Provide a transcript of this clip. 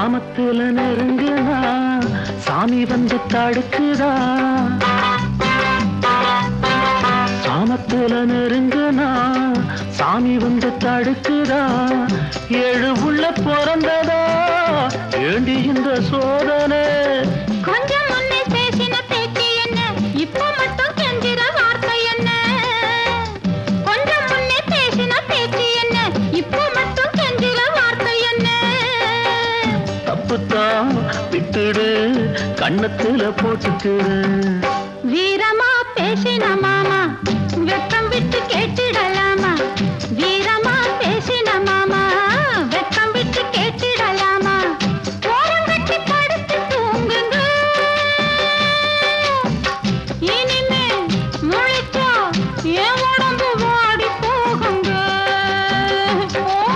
சாமத்துல நெருங்குதா சாமி வந்து தடுக்குதா சாமத்துல நெருங்குனா சாமி வந்து தடுக்குதா ஏழு உள்ள பிறந்ததா ஏண்டி இந்த சோதனை கொஞ்சம் முன்னே பேசின பேச்சு என்ன இப்ப மட்டும் கெஞ்சிற வார்த்தை என்ன கொஞ்சம் முன்னே பேசின பேச்சு என்ன இப்ப மட்டும் கெஞ்சிற வார்த்தை என்ன தப்புத்தான் விட்டுடு கண்ணத்துல போட்டுக்கு வீரமா பேசினமா